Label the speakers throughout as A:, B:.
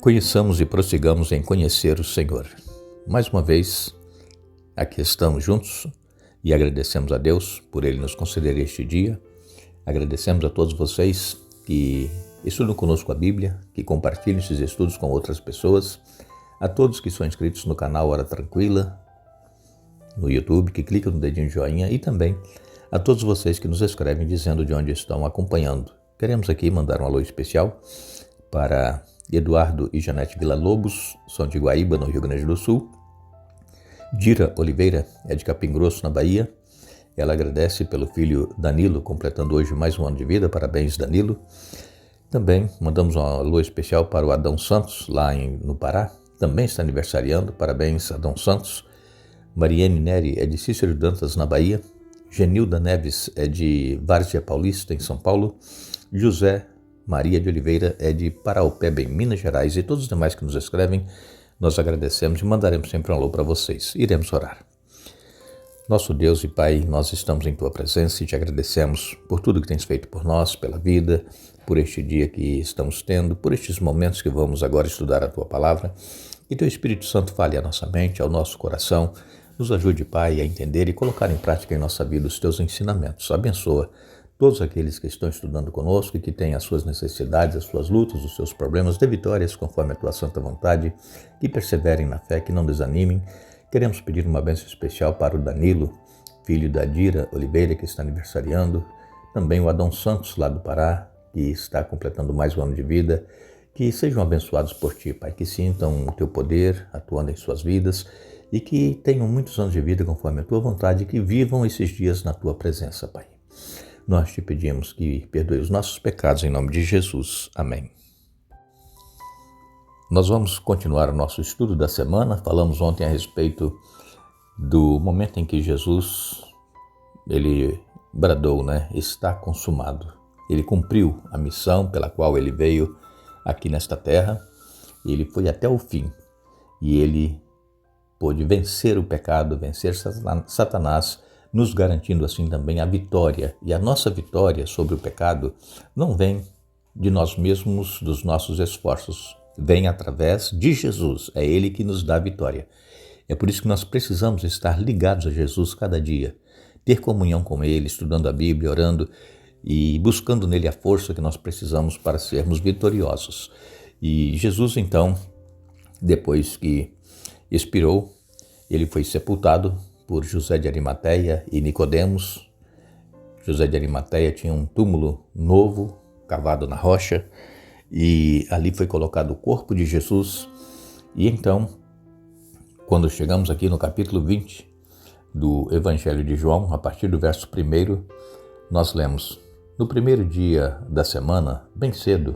A: Conheçamos e prossigamos em conhecer o Senhor. Mais uma vez, aqui estamos juntos e agradecemos a Deus por Ele nos conceder este dia. Agradecemos a todos vocês que estudam conosco a Bíblia, que compartilham esses estudos com outras pessoas, a todos que são inscritos no canal Hora Tranquila, no YouTube, que clicam no dedinho de joinha, e também a todos vocês que nos escrevem dizendo de onde estão acompanhando. Queremos aqui mandar um alô especial para Eduardo e Janete Villa-Lobos, são de Guaíba, no Rio Grande do Sul. Dira Oliveira é de Capim Grosso, na Bahia. Ela agradece pelo filho Danilo, completando hoje mais um ano de vida. Parabéns, Danilo. Também mandamos um alô especial para o Adão Santos, lá no Pará. Também está aniversariando. Parabéns, Adão Santos. Mariane Neri é de Cícero Dantas, na Bahia. Genilda Neves é de Várzea Paulista, em São Paulo. José Maria de Oliveira é de Paraupeba, em Minas Gerais, e todos os demais que nos escrevem, nós agradecemos e mandaremos sempre um alô para vocês. Iremos orar. Nosso Deus e Pai, nós estamos em Tua presença e te agradecemos por tudo que tens feito por nós, pela vida, por este dia que estamos tendo, por estes momentos que vamos agora estudar a Tua Palavra. E Teu Espírito Santo fale à nossa mente, ao nosso coração, nos ajude, Pai, a entender e colocar em prática em nossa vida os Teus ensinamentos. Abençoa todos aqueles que estão estudando conosco e que têm as suas necessidades, as suas lutas, os seus problemas, dê vitórias conforme a Tua santa vontade, que perseverem na fé, que não desanimem. Queremos pedir uma bênção especial para o Danilo, filho da Dira Oliveira, que está aniversariando, também o Adão Santos, lá do Pará, que está completando mais um ano de vida, que sejam abençoados por Ti, Pai, que sintam o Teu poder atuando em suas vidas e que tenham muitos anos de vida conforme a Tua vontade e que vivam esses dias na Tua presença, Pai. Nós te pedimos que perdoe os nossos pecados em nome de Jesus. Amém. Nós vamos continuar o nosso estudo da semana. Falamos ontem a respeito do momento em que Jesus, ele bradou, Está consumado. Ele cumpriu a missão pela qual ele veio aqui nesta terra. Ele foi até o fim e ele pôde vencer o pecado, vencer Satanás, nos garantindo assim também a vitória. E a nossa vitória sobre o pecado não vem de nós mesmos, dos nossos esforços, vem através de Jesus. É Ele que nos dá a vitória. É por isso que nós precisamos estar ligados a Jesus cada dia, ter comunhão com Ele, estudando a Bíblia, orando e buscando nele a força que nós precisamos para sermos vitoriosos. E Jesus, então, depois que expirou, ele foi sepultado por José de Arimateia e Nicodemos. José de Arimateia tinha um túmulo novo, cavado na rocha, e ali foi colocado o corpo de Jesus. E então, quando chegamos aqui no capítulo 20 do Evangelho de João, a partir do verso 1, nós lemos: no primeiro dia da semana, bem cedo,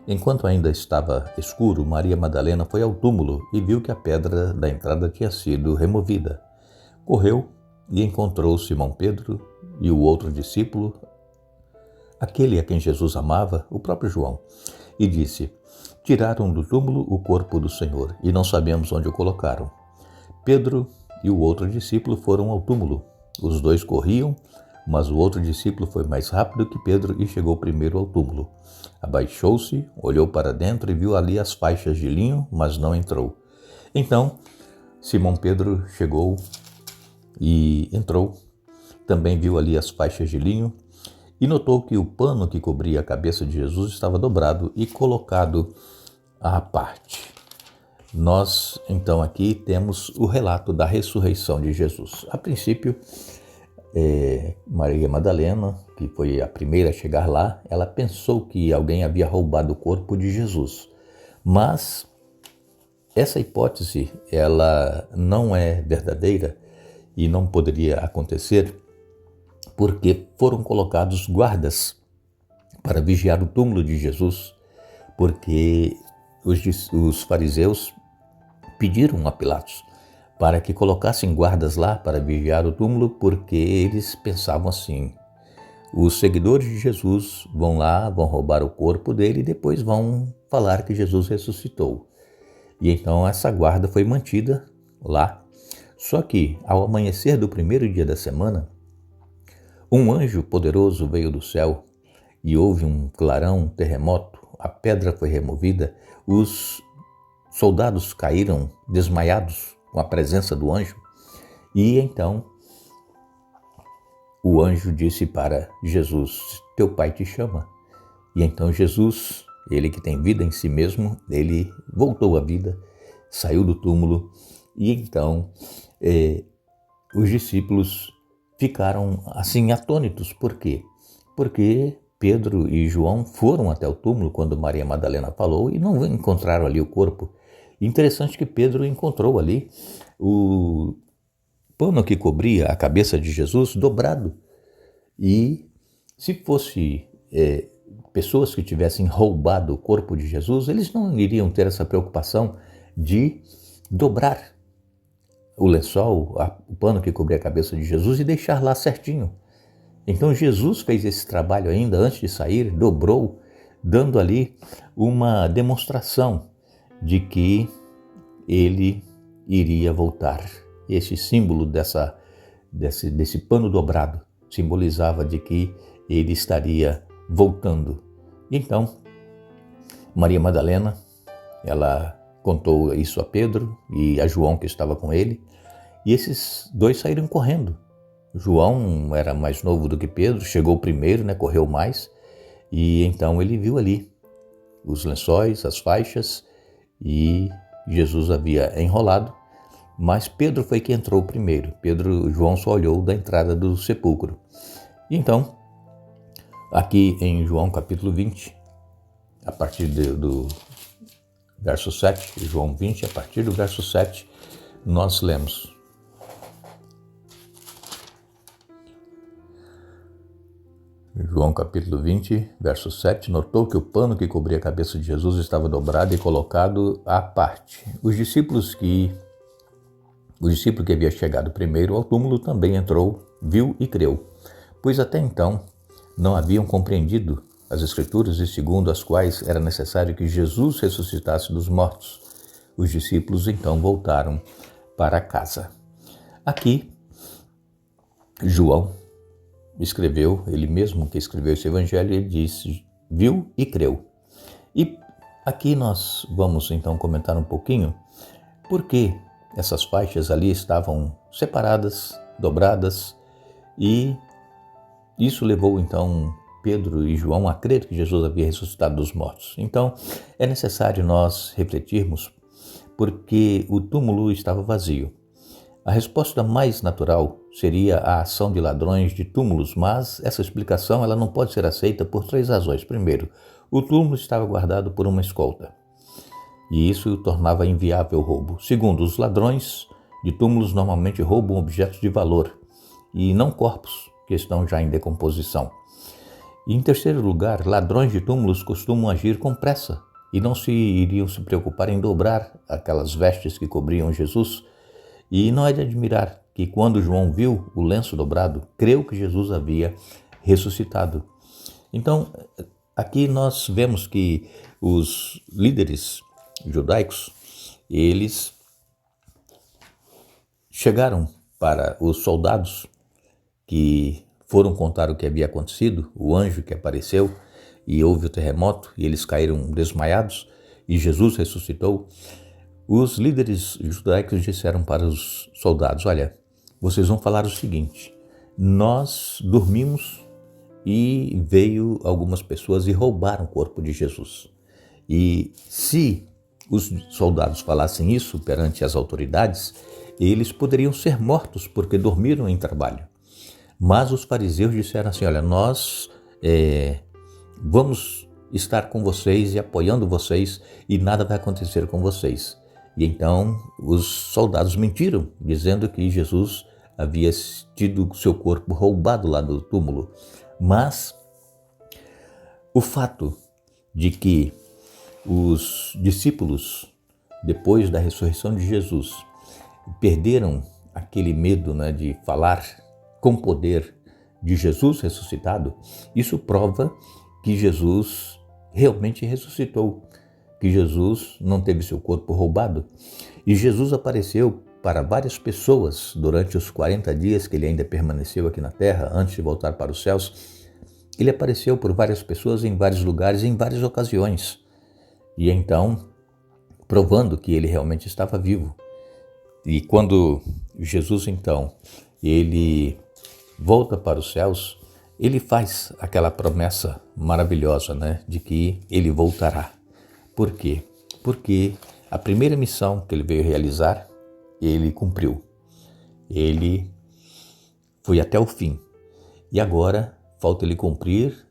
A: enquanto ainda estava escuro, Maria Madalena foi ao túmulo e viu que a pedra da entrada tinha sido removida. Correu e encontrou Simão Pedro e o outro discípulo, aquele a quem Jesus amava, o próprio João, e disse: tiraram do túmulo o corpo do Senhor e não sabemos onde o colocaram. Pedro e o outro discípulo foram ao túmulo. Os dois corriam, mas o outro discípulo foi mais rápido que Pedro e chegou primeiro ao túmulo. Abaixou-se, olhou para dentro e viu ali as faixas de linho, mas não entrou. Então Simão Pedro chegou e entrou, também viu ali as faixas de linho e notou que o pano que cobria a cabeça de Jesus estava dobrado e colocado à parte. Nós, então, aqui temos o relato da ressurreição de Jesus. A princípio, Maria Madalena, que foi a primeira a chegar lá, ela pensou que alguém havia roubado o corpo de Jesus. Mas essa hipótese, ela não é verdadeira e não poderia acontecer porque foram colocados guardas para vigiar o túmulo de Jesus, porque os fariseus pediram a Pilatos para que colocassem guardas lá para vigiar o túmulo, porque eles pensavam assim: os seguidores de Jesus vão lá, vão roubar o corpo dele e depois vão falar que Jesus ressuscitou. E então essa guarda foi mantida lá. Só que, ao amanhecer do primeiro dia da semana, um anjo poderoso veio do céu e houve um clarão, um terremoto, a pedra foi removida, os soldados caíram desmaiados com a presença do anjo. E então o anjo disse para Jesus: teu pai te chama. E então Jesus, ele que tem vida em si mesmo, ele voltou à vida, saiu do túmulo. E então os discípulos ficaram assim atônitos. Por quê? Porque Pedro e João foram até o túmulo quando Maria Madalena falou e não encontraram ali o corpo. Interessante que Pedro encontrou ali o pano que cobria a cabeça de Jesus dobrado. E se fosse pessoas que tivessem roubado o corpo de Jesus, eles não iriam ter essa preocupação de dobrar o lençol, o pano que cobria a cabeça de Jesus e deixar lá certinho. Então Jesus fez esse trabalho ainda antes de sair, dobrou, dando ali uma demonstração de que ele iria voltar. Esse símbolo desse pano dobrado simbolizava de que ele estaria voltando. Então, Maria Madalena, ela contou isso a Pedro e a João, que estava com ele, e esses dois saíram correndo. João era mais novo do que Pedro, chegou primeiro, correu mais, e então ele viu ali os lençóis, as faixas, e Jesus havia enrolado, mas Pedro foi que entrou primeiro. João só olhou da entrada do sepulcro. Então, aqui em João capítulo 20, a partir do verso 7, João 20, a partir do verso 7, nós lemos: João capítulo 20, verso 7, notou que o pano que cobria a cabeça de Jesus estava dobrado e colocado à parte. O discípulo que havia chegado primeiro ao túmulo também entrou, viu e creu, pois até então não haviam compreendido as Escrituras e segundo as quais era necessário que Jesus ressuscitasse dos mortos. Os discípulos então voltaram para casa. Aqui, João escreveu, ele mesmo que escreveu esse evangelho, ele disse, viu e creu. E aqui nós vamos então comentar um pouquinho por que essas faixas ali estavam separadas, dobradas, e isso levou então Pedro e João a crer que Jesus havia ressuscitado dos mortos. Então é necessário nós refletirmos porque o túmulo estava vazio. A resposta mais natural seria a ação de ladrões de túmulos, mas essa explicação ela não pode ser aceita por 3 razões. Primeiro, o túmulo estava guardado por uma escolta, e isso tornava inviável o roubo. Segundo, os ladrões de túmulos normalmente roubam objetos de valor e não corpos que estão já em decomposição. E em terceiro lugar, ladrões de túmulos costumam agir com pressa e não iriam se preocupar em dobrar aquelas vestes que cobriam Jesus. E não é de admirar que quando João viu o lenço dobrado, creu que Jesus havia ressuscitado. Então, aqui nós vemos que os líderes judaicos, eles chegaram para os soldados que foram contar o que havia acontecido, o anjo que apareceu e houve o terremoto e eles caíram desmaiados e Jesus ressuscitou. Os líderes judaicos disseram para os soldados, olha, vocês vão falar o seguinte, nós dormimos e veio algumas pessoas e roubaram o corpo de Jesus. E se os soldados falassem isso perante as autoridades, eles poderiam ser mortos porque dormiram em trabalho. Mas os fariseus disseram assim, olha, nós vamos estar com vocês e apoiando vocês e nada vai acontecer com vocês. E então os soldados mentiram, dizendo que Jesus havia tido seu corpo roubado lá do túmulo. Mas o fato de que os discípulos, depois da ressurreição de Jesus, perderam aquele medo de falar com poder de Jesus ressuscitado, isso prova que Jesus realmente ressuscitou, que Jesus não teve seu corpo roubado. E Jesus apareceu para várias pessoas durante os 40 dias que ele ainda permaneceu aqui na terra, antes de voltar para os céus. Ele apareceu por várias pessoas em vários lugares, em várias ocasiões. E então, provando que ele realmente estava vivo. E quando Jesus, então, ele volta para os céus, ele faz aquela promessa maravilhosa, né, de que ele voltará. Por quê? Porque a primeira missão que ele veio realizar, ele cumpriu. Ele foi até o fim. E agora falta ele cumprir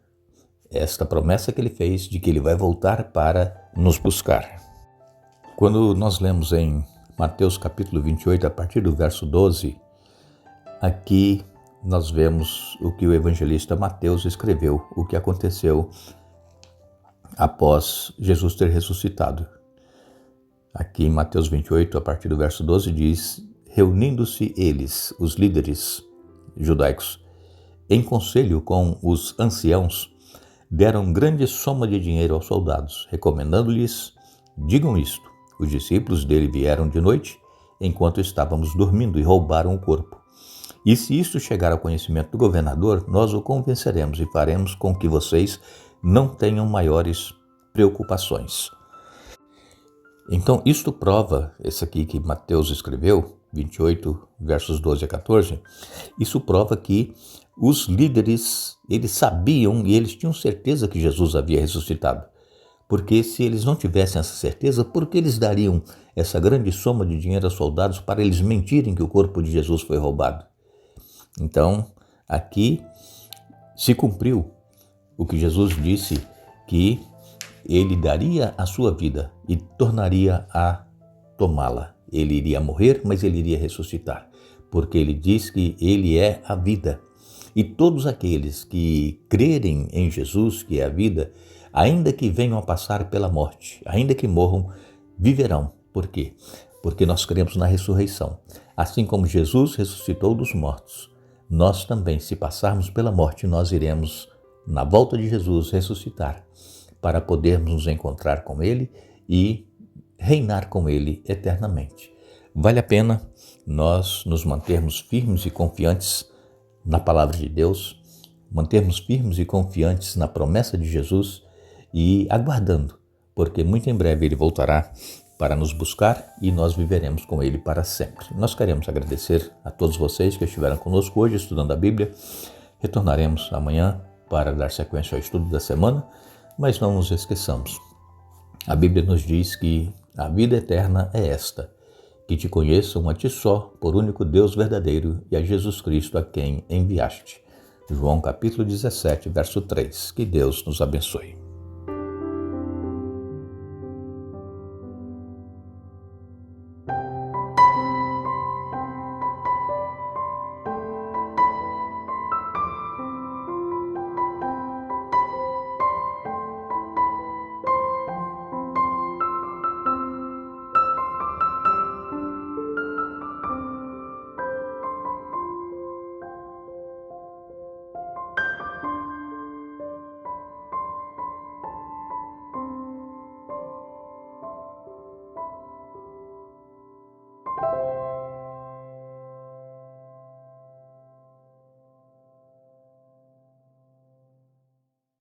A: esta promessa que ele fez de que ele vai voltar para nos buscar. Quando nós lemos em Mateus capítulo 28, a partir do verso 12, aqui nós vemos o que o evangelista Mateus escreveu, o que aconteceu após Jesus ter ressuscitado. Aqui em Mateus 28, a partir do verso 12, diz: reunindo-se eles, os líderes judaicos, em conselho com os anciãos, deram grande soma de dinheiro aos soldados, recomendando-lhes: digam isto, os discípulos dele vieram de noite, enquanto estávamos dormindo, e roubaram o corpo. E se isto chegar ao conhecimento do governador, nós o convenceremos e faremos com que vocês não tenham maiores preocupações. Então, isto prova, esse aqui que Mateus escreveu, 28, versos 12 a 14, isso prova que os líderes, eles sabiam e eles tinham certeza que Jesus havia ressuscitado. Porque se eles não tivessem essa certeza, por que eles dariam essa grande soma de dinheiro aos soldados para eles mentirem que o corpo de Jesus foi roubado? Então, aqui se cumpriu o que Jesus disse, que ele daria a sua vida e tornaria a tomá-la. Ele iria morrer, mas ele iria ressuscitar, porque ele diz que ele é a vida. E todos aqueles que crerem em Jesus, que é a vida, ainda que venham a passar pela morte, ainda que morram, viverão. Por quê? Porque nós cremos na ressurreição. Assim como Jesus ressuscitou dos mortos, nós também, se passarmos pela morte, nós iremos, na volta de Jesus, ressuscitar, para podermos nos encontrar com Ele e reinar com Ele eternamente. Vale a pena nós nos mantermos firmes e confiantes na palavra de Deus, mantermos firmes e confiantes na promessa de Jesus e aguardando, porque muito em breve Ele voltará para nos buscar e nós viveremos com Ele para sempre. Nós queremos agradecer a todos vocês que estiveram conosco hoje estudando a Bíblia. Retornaremos amanhã para dar sequência ao estudo da semana, mas não nos esqueçamos. A Bíblia nos diz que a vida eterna é esta, que te conheçam a ti só, por único Deus verdadeiro, e a Jesus Cristo a quem enviaste. João capítulo 17, verso 3. Que Deus nos abençoe.